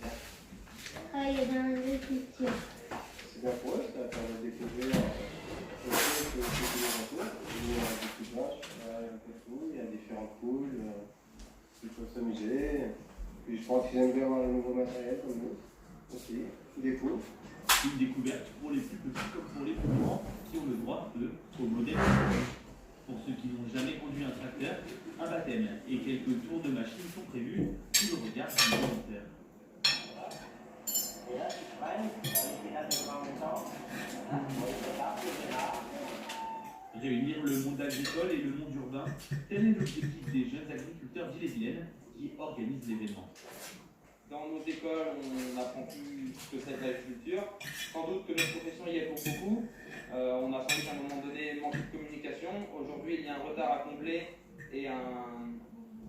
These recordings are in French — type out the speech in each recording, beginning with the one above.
travailler dans l'agriculture. C'est bien pour eux, ça va permettre de découvrir autre chose que tous les entours. Il y a des petites vaches, un peu de tout, il y a différentes poules qui peuvent s'amuser. Puis je pense qu'ils aiment bien avoir le nouveau matériel comme nous aussi, des poules. Une découverte pour les plus petits comme pour les plus grands qui ont le droit, eux, au modèle. Pour ceux qui n'ont jamais conduit un tracteur, un baptême et quelques tours de machine sont prévus sous le regard du volontaire. Réunir le monde agricole et le monde urbain, tel est l'objectif des jeunes agriculteurs d'Ille-et-Vilaine qui organisent l'événement. Dans nos écoles, on apprend plus que c'est de l'agriculture. Sans doute que notre profession y est pour beaucoup. On a sans doute à un moment donné manqué de communication. Aujourd'hui, il y a un retard à combler et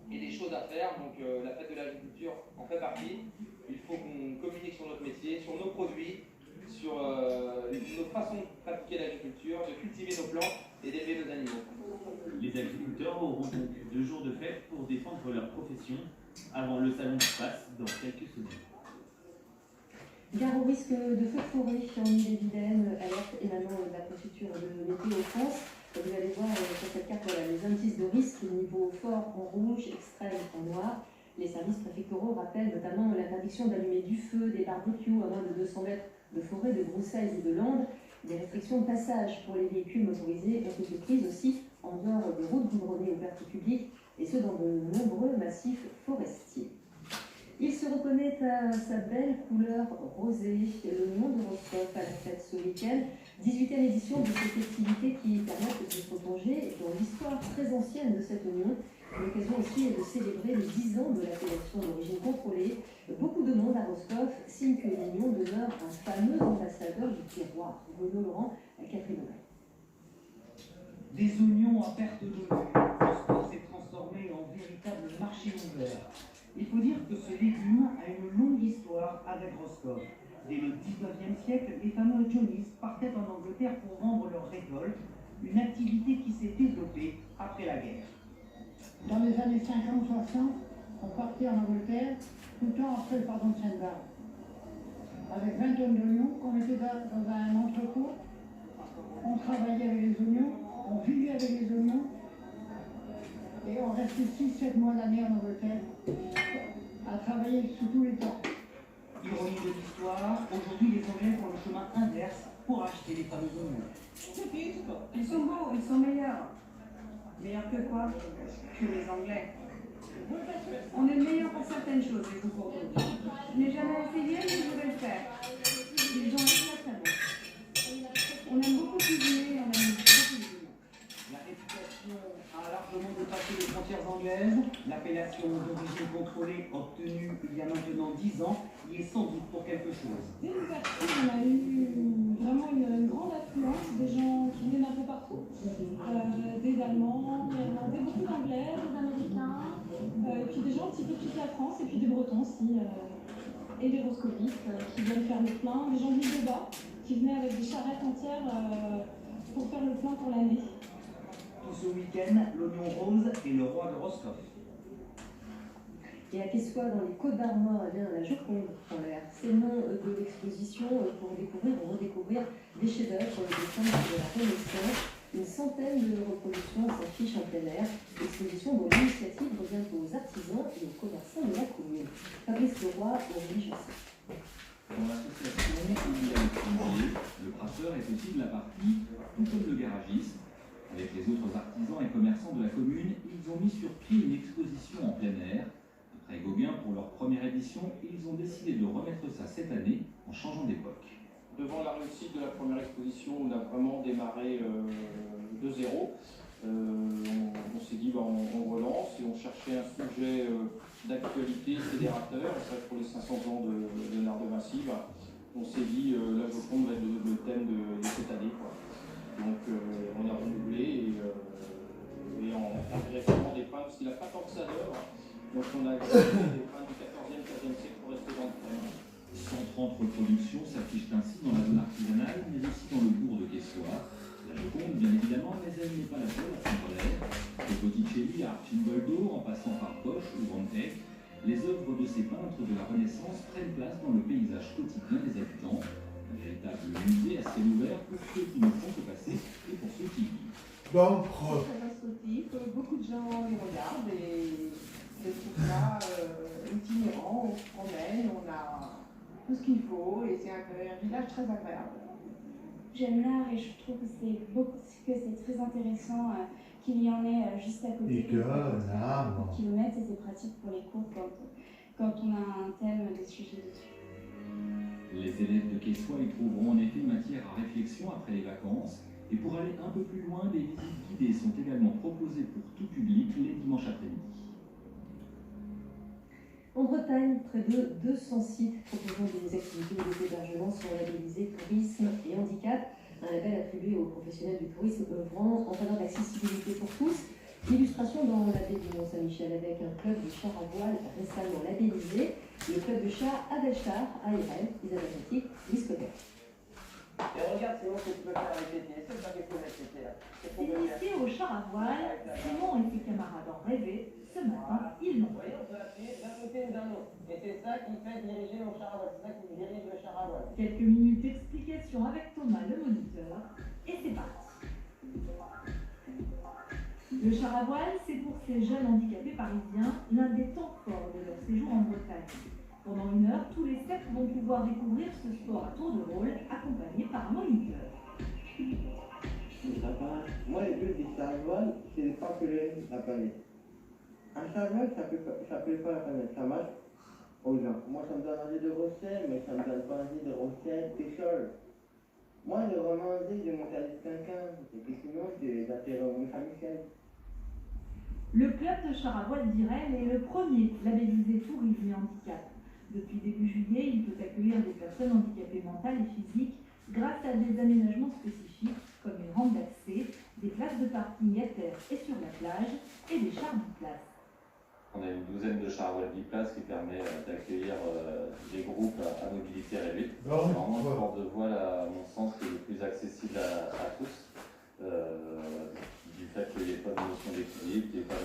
des choses à faire. Donc la fête de l'agriculture en fait partie. Il faut qu'on communique sur notre métier, sur nos produits, sur nos façons de pratiquer l'agriculture, de cultiver nos plantes et d'élever nos animaux. Les agriculteurs auront donc 2 jours de fête pour défendre leur profession avant le salon qui passe dans quelques semaines. Gare au risque de feu de forêt en Ille-et-Vilaine, alerte émanant de la préfecture de Météo France. Vous allez voir sur cette carte voilà, les indices de risque, niveau fort en rouge, extrême en noir. Les services préfectoraux rappellent notamment l'interdiction d'allumer du feu, des barbecues à moins de 200 mètres de forêt, de broussailles et de landes. Des restrictions de passage pour les véhicules motorisés ont été prises aussi en dehors de routes goudronnées ouvertes au public, et ce dans de nombreux massifs forestiers. Il se reconnaît à sa belle couleur rosée, le nom de Roscoff à la fête ce week-end, 18e édition de cette activité qui permet de se replonger dans l'histoire très ancienne de cette union. L'occasion aussi est de célébrer les 10 ans de l'appellation d'origine contrôlée. Beaucoup de monde à Roscoff signe que l'union demeure un fameux ambassadeur du terroir. Bruno Laurent, Catherine Aubin. Des oignons à perte de vue, Roscoff s'est transformé en véritable marché ouvert. Il faut dire que ce légume a une longue histoire avec Roscoff. Dès le 19e siècle, les fameux Johnnies partaient en Angleterre pour vendre leurs récoltes, une activité qui s'est développée après la guerre. Dans les années 50-60, on partait en Angleterre, tout le temps après le pardon de Sainte-Barbe. Avec 20 tonnes d'oignons, on était dans un entrepôt, on travaillait avec les oignons, on vivait avec les oignons, et on restait 6-7 mois l'année en Angleterre, à travailler sous tous les temps. Ironie de l'histoire, aujourd'hui les Anglais font le chemin inverse pour acheter les fameux oignons. Ils sont beaux, ils sont meilleurs. Meilleurs que quoi? Que les Anglais. On est meilleurs pour certaines choses, et vous pour d'autres. Je n'ai jamais essayé, mais je voudrais le faire. Les gens sont très très bons. On aime beaucoup cuisiner, on aime beaucoup cuisiner. La réputation a largement dépassé les frontières anglaises. L'appellation d'origine contrôlée obtenue il y a maintenant 10 ans y est sans doute pour quelque chose. Dès l'ouverture, on a eu vraiment une grande affluence des gens qui venaient d'un peu partout. Des Allemands, des Irlandais, beaucoup d'Anglais, des Américains, et puis des gens un petit peu de toute la France, et puis des Bretons aussi, et des Roscovites qui viennent faire le plein, des gens de l'île de Bas qui venaient avec des charrettes entières pour faire le plein pour l'année. Tout ce week-end, l'oignon rose est le roi de Roscoff. Et à Quessoy, dans les Côtes d'Armor, la Joconde en l'air. C'est le nom de l'exposition pour découvrir ou redécouvrir des chefs-d'œuvre des femmes de la Renaissance. Une centaine de reproductions s'affichent en plein air. L'exposition dont l'initiative revient aux artisans et aux commerçants de la commune. Fabrice Leroy, Aurélie Jossé. Dans l'association Ille-et-Vilaine Plombier, le brasseur est aussi de la partie, tout comme le garagiste. Avec les autres artisans et commerçants de la commune, ils ont mis sur pied une exposition en plein air. Après Gauguin, pour leur première édition, ils ont décidé de remettre ça cette année en changeant d'époque. Devant la réussite de la première exposition, on a vraiment démarré de zéro. On s'est dit on relance et on cherchait un sujet d'actualité fédérateur. Ça pour les 500 ans de Léonard de Vinci. On s'est dit la Joconde va être le thème de cette année, quoi. Donc on a renouvelé et en greffant des peintres, parce qu'il n'a pas tant que ça d'œuvre. Donc on a greffé des peintres du 14e, 15e siècle pour rester dans le thème. 130 reproductions s'affichent ainsi dans la zone artisanale, mais aussi dans le bourg de Quessoy. La Joconde, bien évidemment, mais elle n'est pas la seule à prendre l'air. De Botticelli à Arcimboldo, en passant par Bosch ou Van Eyck, les œuvres de ces peintres de la Renaissance prennent place dans le paysage quotidien des habitants. Un véritable musée à ciel ouvert pour ceux qui ne font que passer et pour ceux qui vivent. Donc, C'est très instructif, beaucoup de gens les regardent et je trouve ça itinérant, on se promène, on a tout ce qu'il faut et c'est un village très agréable. J'aime l'art et je trouve que c'est très intéressant qu'il y en ait juste à côté. et que là, Kilomètres et c'est pratique pour les cours quand on a un thème, des sujets dessus. Les élèves de Quessoy y trouveront en effet matière à réflexion après les vacances. Et pour aller un peu plus loin, des visites guidées sont également proposées pour tout public les dimanches après-midi. En Bretagne, près de 200 sites proposant des activités ou des hébergements sont labellisés tourisme et handicap, un label attribué aux professionnels du tourisme œuvrant en faveur d'accessibilité pour tous. Illustration dans la baie du Mont-Saint-Michel avec un club de chars à voile récemment labellisé, le club de chars Adelchar, ARL, Isabelle Antique, discothèque. Et regarde Simon ce que tu peux faire avec tes pieds, c'est pas quelque chose avec tes pieds là. Initiés au char à voile, Simon et ses camarades en rêvaient. Ce matin, ils l'ont. Vous voyez, on peut appuyer d'un côté ou d'un autre. Et c'est ça qui fait diriger nos chars à voile, c'est ça qui dirige le char à voile. Quelques minutes d'explication avec Thomas, le moniteur, et c'est parti. Le char à voile, c'est pour ces jeunes handicapés parisiens l'un des temps forts de leur séjour en Bretagne. Pendant 1 heure, tous les 7 vont pouvoir découvrir ce sport à tour de rôle, accompagné par un moniteur. Moi, le but du char à voile, c'est de ne pas que la planète. Un char à voile, ça peut pas la planète, ça marche aux gens. Moi, ça me donne envie de recettes, mais ça me donne pas envie de recettes, des choses. Moi, j'ai vraiment envie de monter avec quelqu'un, et puis sinon, c'est d'atterrir au Mont-Saint-Michel. Le club de char à voile d'Irel est le premier labellisé tourisme et handicap. Depuis début juillet, il peut accueillir des personnes handicapées mentales et physiques grâce à des aménagements spécifiques comme une rampe d'accès, des places de parking à terre et sur la plage et des chars biplaces. On a une douzaine de chars à voile biplaces qui permet d'accueillir des groupes à mobilité réduite. C'est vraiment le sport de voile, à mon sens, qui est le plus accessible à tous. Du fait qu'il n'y ait pas de notion d'équilibre, qu'il n'y ait pas